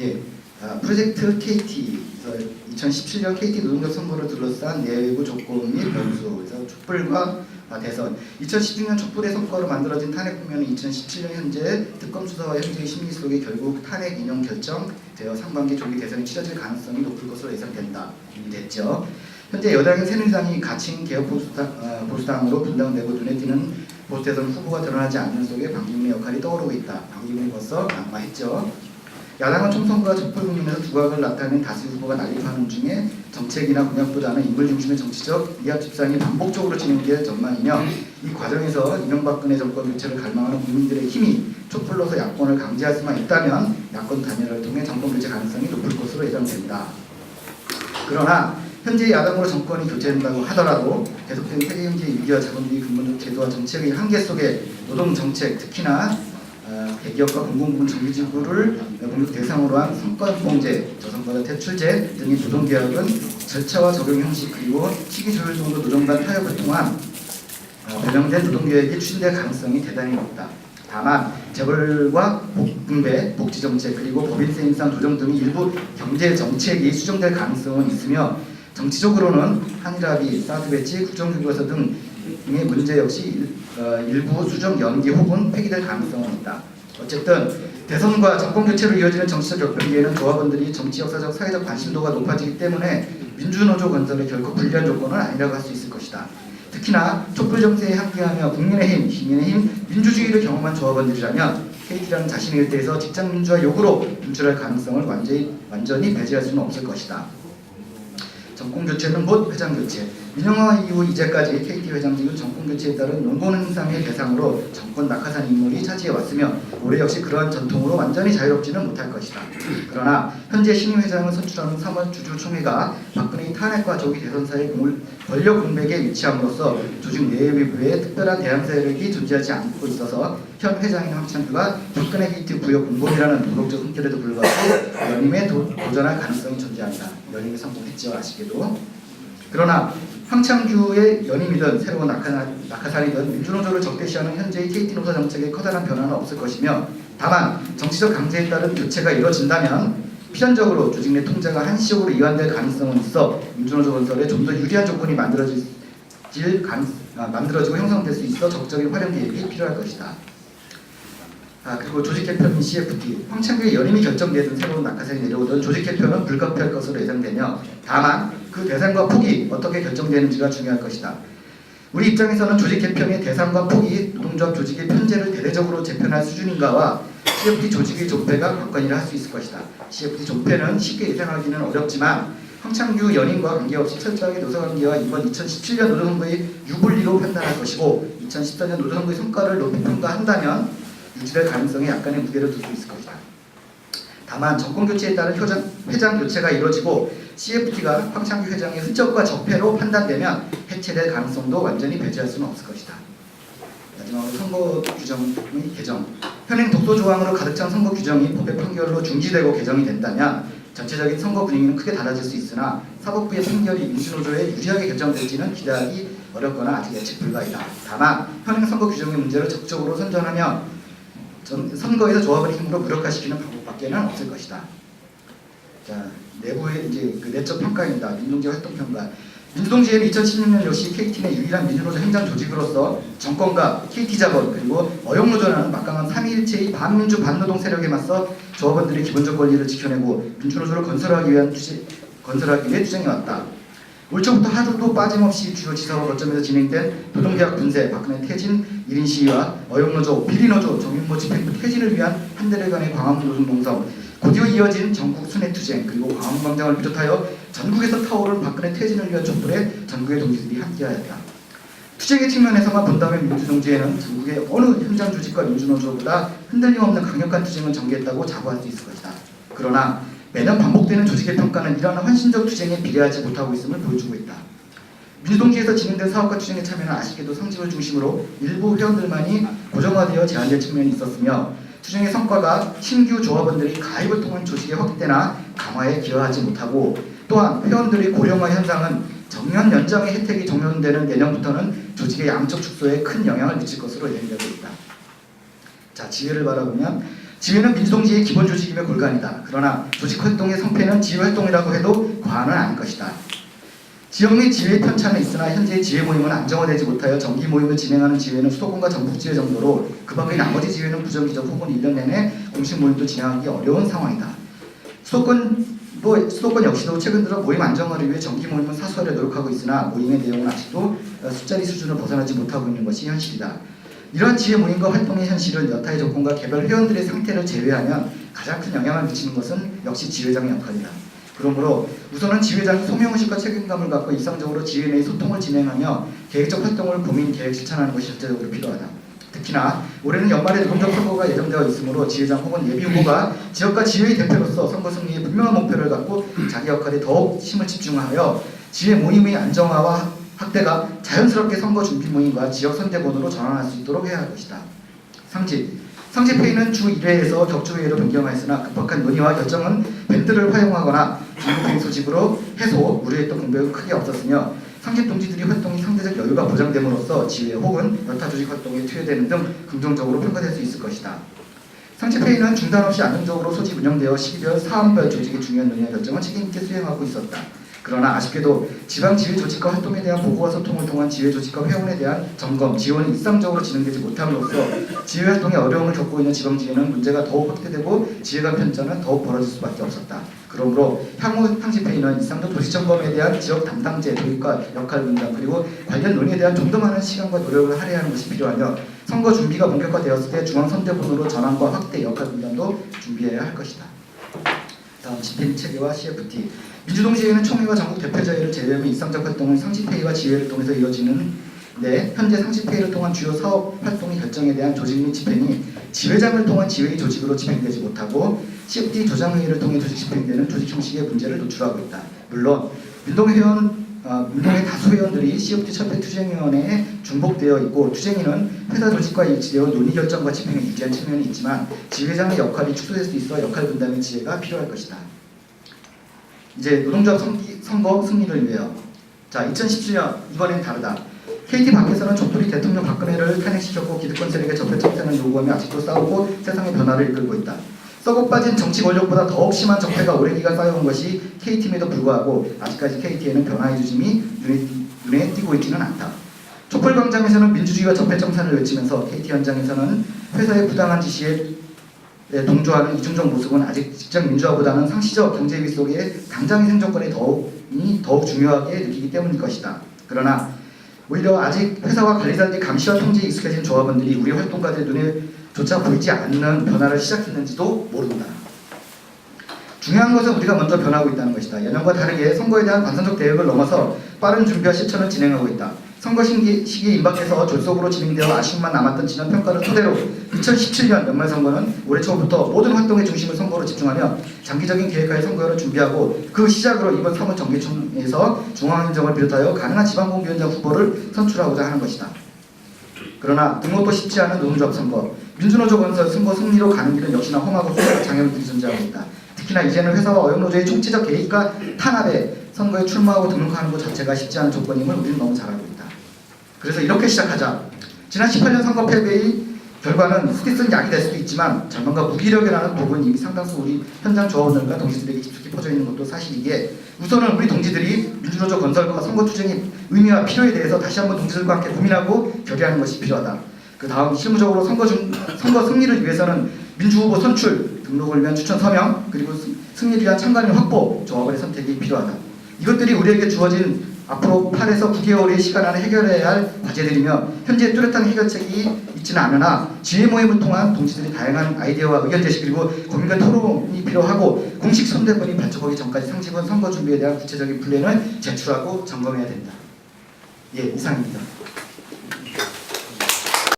예, 프로젝트 KT, 2017년 KT 노동력 선거를 둘러싼 내부 조건 및 변수, 그래서 촛불과 대선, 2016년 촛불의 성과로 만들어진 탄핵 국면은 2017년 현재 특검 수사와 현재의 심리 속에 결국 탄핵 인용 결정되어 상반기 조기 대선이 치러질 가능성이 높을 것으로 예상된다. 이미 됐죠. 현재 여당인 새누리당이 가칭 개혁 보수당으로 분당되고 눈에 띄는 보수 대선 후보가 드러나지 않는 속에 방기문의 역할이 떠오르고 있다. 방기문이 벌써 낙마했죠. 야당은 총선과 촛불 국면에서 두각을 나타내는 다수 후보가 난립하는 중에 정책이나 공약보다는 인물 중심의 정치적 이합 집산이 반복적으로 진행될 전망이며, 이 과정에서 이명박근혜 정권 교체를 갈망하는 국민들의 힘이 촛불로서 야권을 강제할 수만 있다면 야권 단일화를 통해 정권 교체 가능성이 높을 것으로 예상된다. 그러나 현재 야당으로 정권이 교체된다고 하더라도 계속된 세계경제 위기와 자본주의 근본적 제도와 정책의 한계 속에 노동정책, 특히나 대기업과 공공부문 정규직을 공급 대상으로 한 성과봉제, 저성과자 퇴출제 등의 노동계약은 절차와 적용 형식 그리고 시기 조율 정도 노동 간 타협을 통한 변형된 노동계획이 추진될 가능성이 대단히 높다. 다만 재벌과 분배, 복지정책 그리고 법인세 인상 조정 등의 일부 경제정책이 수정될 가능성은 있으며, 정치적으로는 한일합의, 사드 배치, 국정교과서 등의 문제 역시 일부 수정 연기 혹은 폐기될 가능성은 있다. 어쨌든 대선과 정권교체로 이어지는 정치적 격변기에는 조합원들이 정치 역사적 사회적 관심도가 높아지기 때문에 민주노조 건설에 결코 불리한 조건은 아니라고 할 수 있을 것이다. 특히나 촛불 정세에 함께하며 국민의힘, 시민의힘, 민주주의를 경험한 조합원들이라면 KT라는 자신의 일대에서 직장민주화 요구로 인출할 가능성을 완전히 배제할 수는 없을 것이다. 정권교체는 곧 회장교체. 민영화 이후 이제까지 KT 회장직은 정권교체에 따른 농공 행상의 대상으로 정권 낙하산 인물이 차지해왔으며 올해 역시 그러한 전통으로 완전히 자유롭지는 못할 것이다. 그러나 현재 신임 회장을 선출하는 3월 주주총회가 박근혜의 탄핵과 조기 대선 사이 권력 공백에 위치함으로써 조직 내외부에 특별한 대항 세력이 존재하지 않고 있어서 현 회장인 황창규가 박근혜 게이트 부역 공범이라는 도덕적 흔결에도 불구하고 연임에 도전할 가능성이 존재한다. 연임에 성공했죠, 아시게도. 그러나 황창규의 연임이든 새로운 낙하산이든 민주노조를 적대시하는 현재의 KT 노사 정책에 커다란 변화는 없을 것이며, 다만 정치적 강제에 따른 교체가 이뤄진다면 필연적으로 조직 내 통제가 한시적으로 이완될 가능성은 있어 민주노조 건설에 좀 더 유리한 조건이 만들어지고 형성될 수 있어 적극적인 활용 계획이 필요할 것이다. 그리고 조직 개편 및 CFT, 황창규의 연임이 결정되든 새로운 낙하산이 내려오든 조직 개편은 불가피할 것으로 예상되며, 다만 그 대상과 폭이 어떻게 결정되는지가 중요할 것이다. 우리 입장에서는 조직 개편의 대상과 폭이 노동조합 조직의 편제를 대대적으로 재편할 수준인가와 CFT 조직의 존폐가 관건이라 할 수 있을 것이다. CFT 존폐는 쉽게 예상하기는 어렵지만 황창규 연임과 관계없이 철저하게 노사관계와 이번 2017년 노동선거의 유불리로 판단할 것이고, 2014년 노동선거의 성과를 높이 평가한다면 유지될 가능성에 약간의 무게를 둘 수 있을 것이다. 다만 정권교체에 따른 회장 교체가 이루어지고 CFT가 황창규 회장의 흔적과 적폐로 판단되면 해체될 가능성도 완전히 배제할 수는 없을 것이다. 마지막으로 선거 규정의 개정. 현행 독소 조항으로 가득 찬 선거 규정이 법의 판결로 중지되고 개정이 된다면 전체적인 선거 분위기는 크게 달라질 수 있으나 사법부의 판결이 민주노조에 유리하게 결정될지는 기대하기 어렵거나 아직 예측 불가이다. 다만 현행 선거 규정의 문제를 적극적으로 선전하며 선거에서 조합원의 힘으로 무력화시키는 방법밖에는 없을 것이다. 자, 내부의 이제 그 내적 평가입니다. 민동재 활동 평가. 민주동지회는 2016년 역시 KT 내 유일한 민주노조 행정 조직으로서 정권과 KT 자본 그리고 어용노조라는 막강한 삼위일체의 반민주 반노동 세력에 맞서 조합원들의 기본적 권리를 지켜내고 민주노조를 건설하기 위해 투쟁해왔다. 올 초부터 하루도 빠짐없이 주요 지사와 거점에서 진행된 노동계약 분쇄, 박근혜 퇴진 1인 시위와 어용노조, 비리노조, 정윤모 집행 퇴진을 위한 한달여 간의 광화문 노동농성, 곧이어 이어진 전국 순회투쟁, 그리고 광화문 광장을 비롯하여 전국에서 타오른 박근혜 퇴진을 위한 촛불에 전국의 동지들이 함께하였다. 투쟁의 측면에서만 본다면 민주동지회는 전국의 어느 현장 조직과 민주노조보다 흔들림 없는 강력한 투쟁을 전개했다고 자부할 수 있을 것이다. 그러나 매년 반복되는 조직의 평가는 이러한 헌신적 투쟁에 비례하지 못하고 있음을 보여주고 있다. 민주동지에서 진행된 사업과 투쟁의 참여는 아쉽게도 성직을 중심으로 일부 회원들만이 고정화되어 제한될 측면이 있었으며, 투쟁의 성과가 신규 조합원들이 가입을 통한 조직의 확대나 강화에 기여하지 못하고, 또한 회원들의 고령화 현상은 정년 연장의 혜택이 종료되는 내년부터는 조직의 양적 축소에 큰 영향을 미칠 것으로 예상되고 있다. 자, 지혜를 바라보면 지회는 민주동지의 기본 조직이며 골간이다. 그러나 조직활동의 성패는 지회활동이라고 해도 과언은 아닐 것이다. 지역 및 지회의 편차는 있으나 현재 지회 모임은 안정화되지 못하여 정기 모임을 진행하는 지회는 수도권과 전북지회 정도로 그 밖의 나머지 지회는 부정기적 혹은 1년 내내 공식 모임도 진행하기 어려운 상황이다. 수도권 역시도 최근 들어 모임 안정화를 위해 정기 모임은 사수하려 노력하고 있으나 모임의 내용은 아직도 숫자리 수준을 벗어나지 못하고 있는 것이 현실이다. 이러한 지회 모임과 활동의 현실은 여타의 조건과 개별 회원들의 상태를 제외하면 가장 큰 영향을 미치는 것은 역시 지회장의 역할이다. 그러므로 우선은 지회장이 소명의식과 책임감을 갖고 일상적으로 지회 내의 소통을 진행하며 계획적 활동을 고민, 계획, 실천하는 것이 절대적으로 필요하다. 특히나 올해는 연말에 노동적 선거가 예정되어 있으므로 지회장 혹은 예비 후보가 지역과 지회의 대표로서 선거 승리에 분명한 목표를 갖고 자기 역할에 더욱 힘을 집중하여 지회 모임의 안정화와 확대가 자연스럽게 선거 준비 모임과 지역 선대본으로 전환할 수 있도록 해야 할 것이다. 상집회의는 주 1회에서 격주회의로 변경하였으나 급박한 논의와 결정은 밴드를 활용하거나 중국회의 소집으로 해소, 우려했던 공백은 크게 없었으며 상집 동지들이 활동이 상대적 여유가 보장됨으로써 지회 혹은 여타 조직 활동에 투여되는 등 긍정적으로 평가될 수 있을 것이다. 상집회의는 중단 없이 안정적으로 소집 운영되어 시기별 사안별 조직의 중요한 논의와 결정을 책임있게 수행하고 있었다. 그러나 아쉽게도 지방 지회 조직과 활동에 대한 보고와 소통을 통한 지회 조직과 회원에 대한 점검, 지원이 일상적으로 진행되지 못함으로써 지회 활동에 어려움을 겪고 있는 지방 지회는 문제가 더욱 확대되고 지회 간 편차는 더욱 벌어질 수밖에 없었다. 그러므로 향후 상집회의는 일상적 도시 점검에 대한 지역 담당제 도입과 역할 분담 그리고 관련 논의에 대한 좀 더 많은 시간과 노력을 할애하는 것이 필요하며 선거 준비가 본격화되었을 때 중앙선대본으로 전환과 확대 역할 분담도 준비해야 할 것이다. 다음 집행 체계와 CFT. 민주동지회는 총회와 전국 대표자회를 제외하면 일상적 활동은 상집회의와 지회를 통해서 이루어지는데 현재 상집회의를 통한 주요 사업 활동의 결정에 대한 조직 및 집행이 지회장을 통한 지회의 조직으로 집행되지 못하고 CFT 조장회의를 통해 조직 집행되는 조직 형식의 문제를 노출하고 있다. 물론 민동의 다수 회원들이 CFT 철폐 투쟁위원회에 중복되어 있고 투쟁위는 회사 조직과 일치되어 논의 결정과 집행을 유지한 측면이 있지만 지회장의 역할이 축소될 수 있어 역할 분담의 지혜가 필요할 것이다. 이제 노동조합 선거 승리를 위하여. 자, 2017년 이번엔 다르다. KT 밖에서는 촛불이 대통령 박근혜를 탄핵시켰고 기득권 세력의 적폐 청산을 요구하며 아직도 싸우고 세상의 변화를 이끌고 있다. 썩어 빠진 정치 권력보다 더욱 심한 적폐가 오랜 기간 쌓여온 것이 K팀에도 불구하고 아직까지 KT에는 변화의 주심이 눈에 띄고 있지는 않다. 촛불 광장에서는 민주주의와 적폐 청산을 외치면서 KT 현장에서는 회사의 부당한 지시에 동조하는 이중적 모습은 아직 직접 민주화보다는 상시적 경제위 속의 당장의 생존권에 더욱 중요하게 느끼기 때문일 것이다. 그러나 오히려 아직 회사와 관리자들의 감시와 통제에 익숙해진 조합원들이 우리 활동가들의 눈에 조차 보이지 않는 변화를 시작했는지도 모른다. 중요한 것은 우리가 먼저 변하고 있다는 것이다. 예년과 다르게 선거에 대한 관성적 대응을 넘어서 빠른 준비와 실천을 진행하고 있다. 선거 시기에 임박해서 졸속으로 진행되어 아쉬움만 남았던 지난 평가를 토대로 2017년 연말선거는 올해 초부터 모든 활동의 중심을 선거로 집중하며 장기적인 계획하에 선거를 준비하고 그 시작으로 이번 3월 정기총에서 중앙행정을 비롯하여 가능한 지방공기위원장 후보를 선출하고자 하는 것이다. 그러나 등록도 쉽지 않은 노동조합 선거, 민주노조 건설 선거 승리로 가는 길은 역시나 험하고 수많은 장애물들이 존재하고 있다. 특히나 이제는 회사와 어용노조의 총체적 개입과 탄압에 선거에 출마하고 등록하는 것 자체가 쉽지 않은 조건임을 우리는 너무 잘 알고 있다. 그래서 이렇게 시작하자. 지난 18년 선거 패배의 결과는 스티슨 약이 될 수도 있지만 절망과 무기력이라는 부분이 이미 상당수 우리 현장 조합원들과 동지들에게 깊숙이 퍼져 있는 것도 사실이기에 우선은 우리 동지들이 민주노조 건설과 선거 투쟁의 의미와 필요에 대해서 다시 한번 동지들과 함께 고민하고 결의하는 것이 필요하다. 그 다음 실무적으로 선거 승리를 위해서는 민주후보 선출, 등록을 위한 추천 서명, 그리고 승리를 위한 참가인 확보, 조합원의 선택이 필요하다. 이것들이 우리에게 주어진 앞으로 8에서 9개월의 시간 안에 해결해야 할 과제들이며 현재 뚜렷한 해결책이 있지는 않으나 지회 모임을 통한 동지들의 다양한 아이디어와 의견 제시 그리고 고민과 토론이 필요하고 공식 선대본이 발족하기 전까지 상집은 선거 준비에 대한 구체적인 플랜을 제출하고 점검해야 된다. 예, 이상입니다.